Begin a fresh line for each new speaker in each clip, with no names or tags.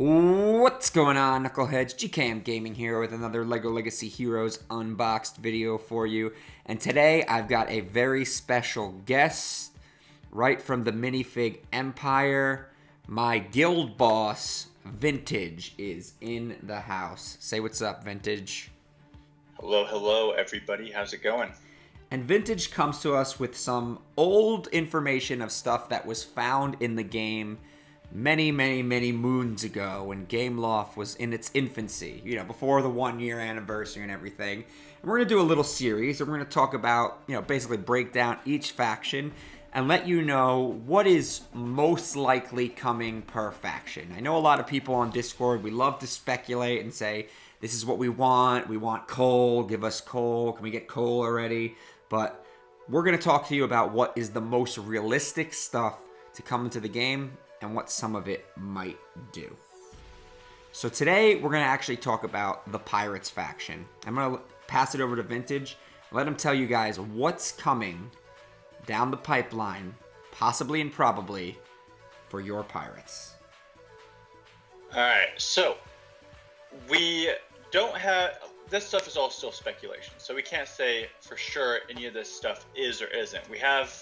What's going on, Knuckleheads? GKM Gaming here with another LEGO Legacy Heroes unboxed video for you. And today I've got a very special guest right from the minifig empire. My guild boss, Vintage, is in the house. Say what's up, Vintage.
Hello, everybody. How's it going?
And Vintage comes to us with some old information of stuff that was found in the game many moons ago when Gameloft was in its infancy, before the 1 year anniversary and everything. And we're going to do a little series, and we're going to talk about, basically break down each faction and let you know what is most likely coming per faction. I know a lot of people on Discord, we love to speculate and say, this is what we want. We want coal. Give us coal. Can we get coal already? But we're going to talk to you about what is the most realistic stuff to come into the game and what some of it might do. So today, we're going to actually talk about the Pirates faction. I'm going to pass it over to Vintage, let him tell you guys what's coming down the pipeline, possibly and probably, for your Pirates.
Alright, so we don't have... This stuff is all still speculation, so we can't say for sure any of this stuff is or isn't. We have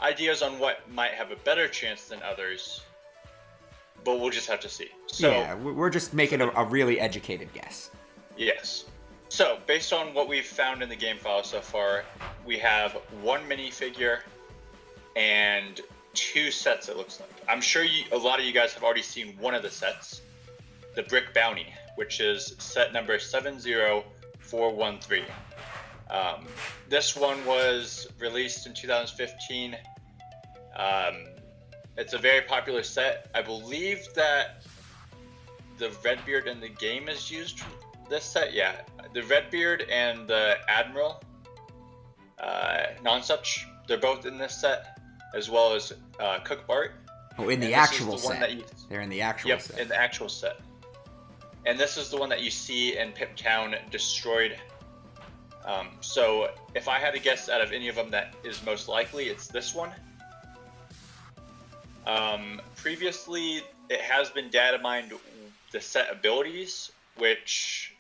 ideas on what might have a better chance than others, but we'll just have to see. So,
yeah, we're just making a really educated guess.
Yes. So, based on what we've found in the game file so far, we have one minifigure and two sets, it looks like. I'm sure a lot of you guys have already seen one of the sets, the Brick Bounty, which is set number 70413. This one was released in 2015. It's a very popular set. I believe that the Redbeard in the game is used for this set. Yeah, the Redbeard and the Admiral, Nonsuch, they're both in this set, as well as Cook Bart.
Oh, in the actual set. They're in the actual set.
Yep, in the actual set. And this is the one that you see in Piptown destroyed. So if I had to guess out of any of them that is most likely, it's this one. Previously, it has been data mined the set abilities, which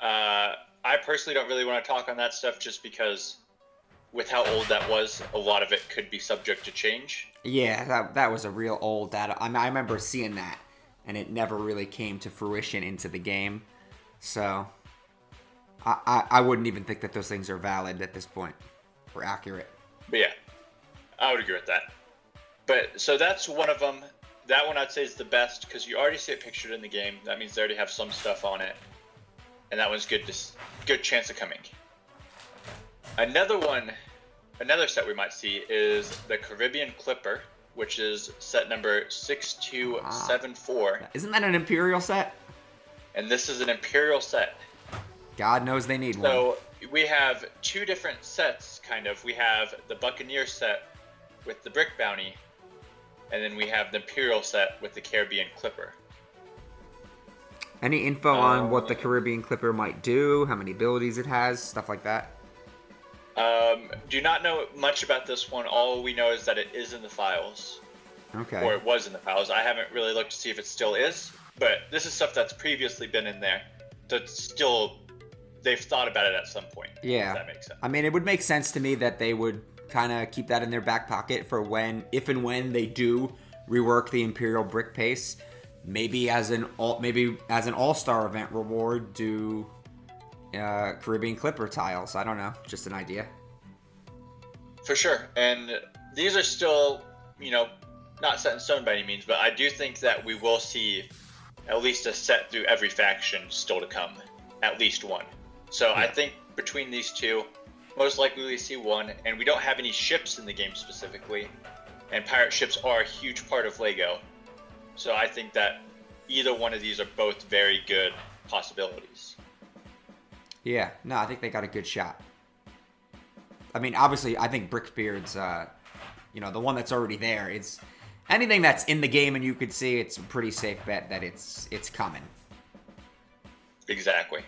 I personally don't really want to talk on that stuff just because with how old that was, a lot of it could be subject to change.
Yeah, that was a real old data. I remember seeing that, and it never really came to fruition into the game. So I wouldn't even think that those things are valid at this point, or accurate.
But yeah, I would agree with that. But so that's one of them. That one I'd say is the best because you already see it pictured in the game. That means they already have some stuff on it, and that one's good chance of coming. Another set we might see is the Caribbean Clipper, which is set number 6274.
Isn't that an Imperial set?
And this is an Imperial set.
God knows they need one.
So we have two different sets, kind of. We have the Buccaneer set with the Brick Bounty, and then we have the Imperial set with the Caribbean Clipper.
Any info on what the Caribbean Clipper might do, how many abilities it has, stuff like that?
Do not know much about this one. All we know is that it is in the files.
Okay.
Or it was in the files. I haven't really looked to see if it still is, but this is stuff that's previously been in there. That's still, they've thought about it at some point.
Yeah.
If that makes sense.
I mean, it would make sense to me that they would kind of keep that in their back pocket for if and when they do rework the Imperial Brick Pace. Maybe as an all-star event reward, do Caribbean Clipper tiles. I don't know, just an idea.
For sure, and these are still, not set in stone by any means, but I do think that we will see at least a set through every faction still to come, at least one. So yeah. I think between these two, most likely we see one, and we don't have any ships in the game specifically, and pirate ships are a huge part of LEGO. So I think that either one of these are both very good possibilities.
Yeah, no, I think they got a good shot. I mean, obviously, I think Brickbeard's, the one that's already there. It's anything that's in the game and you could see, it's a pretty safe bet that it's coming.
Exactly.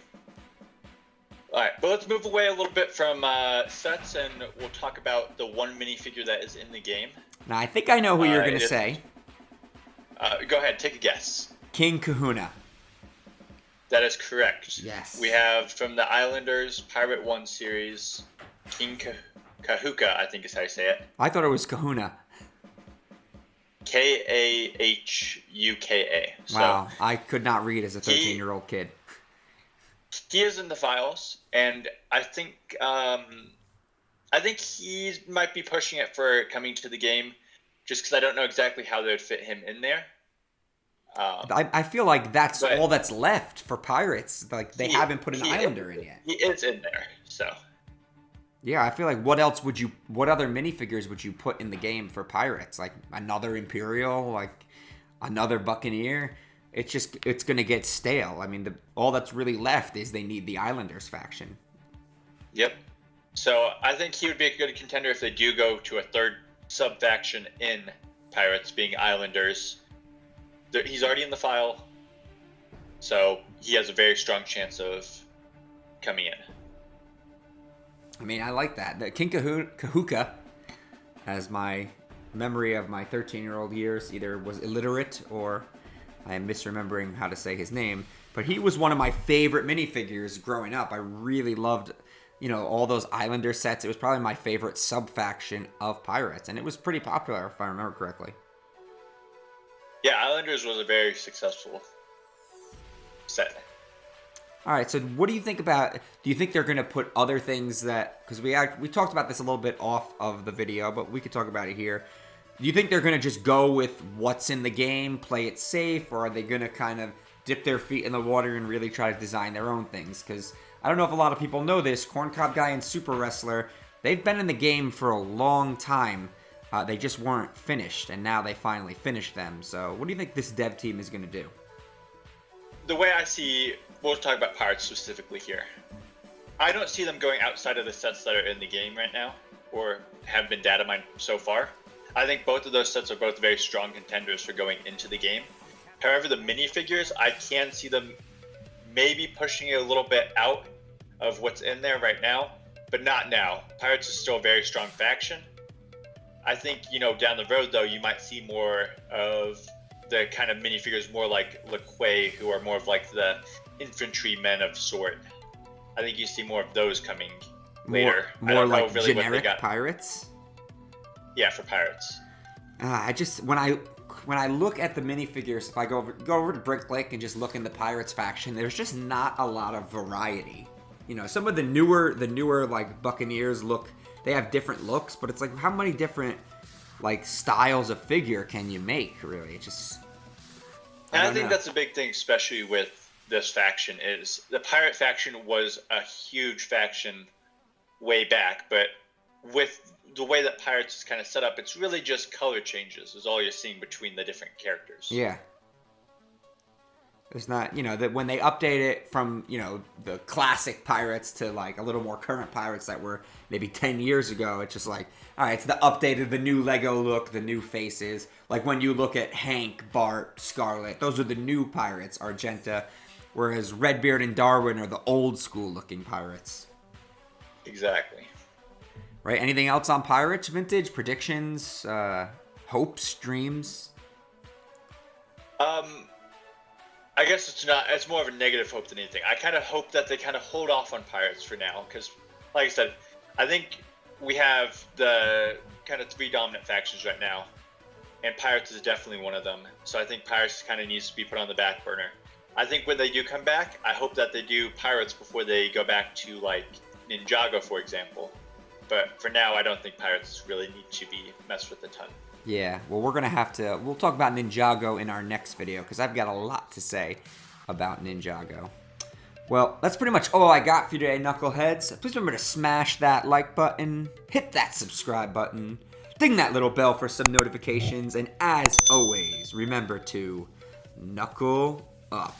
All right, but let's move away a little bit from sets, and we'll talk about the one minifigure that is in the game.
Now, I think I know who you're going to say.
Go ahead, take a guess.
King Kahuna.
That is correct.
Yes.
We have from the Islanders Pirate 1 series, King Kahuka, I think is how you say it.
I thought it was Kahuna.
Kahuka. So
Wow, I could not read as a 13-year-old kid.
he is in the finals, and I think he might be pushing it for coming to the game, just because I don't know exactly how they would fit him in there.
I feel like that's all that's left for Pirates. Like, they haven't put an Islander in yet.
He is in there, so.
Yeah, I feel like what other minifigures would you put in the game for Pirates? Like another Imperial, like another Buccaneer? It's going to get stale. I mean, all that's really left is they need the Islanders faction.
Yep. So I think he would be a good contender if they do go to a third sub-faction in Pirates, being Islanders. He's already in the file, so he has a very strong chance of coming in.
I mean, I like that. The King Kahuka, as my memory of my 13-year-old years, either was illiterate or I am misremembering how to say his name. But he was one of my favorite minifigures growing up. I really loved, all those Islander sets. It was probably my favorite sub-faction of Pirates, and it was pretty popular, if I remember correctly.
Yeah, Islanders was a very successful set.
All right, so what do you think about? Do you think they're going to put other things that? Because we talked about this a little bit off of the video, but we could talk about it here. Do you think they're going to just go with what's in the game, play it safe, or are they going to kind of dip their feet in the water and really try to design their own things? Because I don't know if a lot of people know this, Corncob Guy and Super Wrestler, they've been in the game for a long time. They just weren't finished, and now they finally finished them. So what do you think this dev team is going to do?
The way I see, we'll talk about Pirates specifically here. I don't see them going outside of the sets that are in the game right now, or have been data mined so far. I think both of those sets are both very strong contenders for going into the game. However, the minifigures, I can see them maybe pushing it a little bit out of what's in there right now, but not now. Pirates is still a very strong faction. I think, down the road, though, you might see more of the kind of minifigures, more like Lacquet, who are more of like the infantrymen of sort. I think you see more of those coming later.
More like really generic Pirates?
Yeah, for Pirates.
When I look at the minifigures, if I go over to Brick Lake and just look in the Pirates faction, there's just not a lot of variety. Some of the newer like Buccaneers they have different looks, but it's like, how many different like styles of figure can you make, really? It just
I think that's a big thing, especially with this faction, is the Pirate faction was a huge faction way back, but with the way that Pirates is kind of set up, it's really just color changes is all you're seeing between the different characters.
Yeah. It's not, that when they update it from, the classic Pirates to like a little more current Pirates that were maybe 10 years ago, it's just like, all right, it's the updated, the new Lego look, the new faces. Like when you look at Hank, Bart, Scarlet, those are the new Pirates, Argenta, whereas Redbeard and Darwin are the old school looking Pirates.
Exactly.
Right? Anything else on Pirates Vintage? Predictions? Hopes? Dreams?
I guess it's more of a negative hope than anything. I kind of hope that they kind of hold off on Pirates for now, because, like I said, I think we have the kind of three dominant factions right now, and Pirates is definitely one of them. So I think Pirates kind of needs to be put on the back burner. I think when they do come back, I hope that they do Pirates before they go back to, like, Ninjago, for example. But for now, I don't think Pirates really need to be messed with a ton.
Yeah, well, we'll talk about Ninjago in our next video, because I've got a lot to say about Ninjago. Well, that's pretty much all I got for you today, Knuckleheads. Please remember to smash that like button, hit that subscribe button, ding that little bell for some notifications, and as always, remember to knuckle up.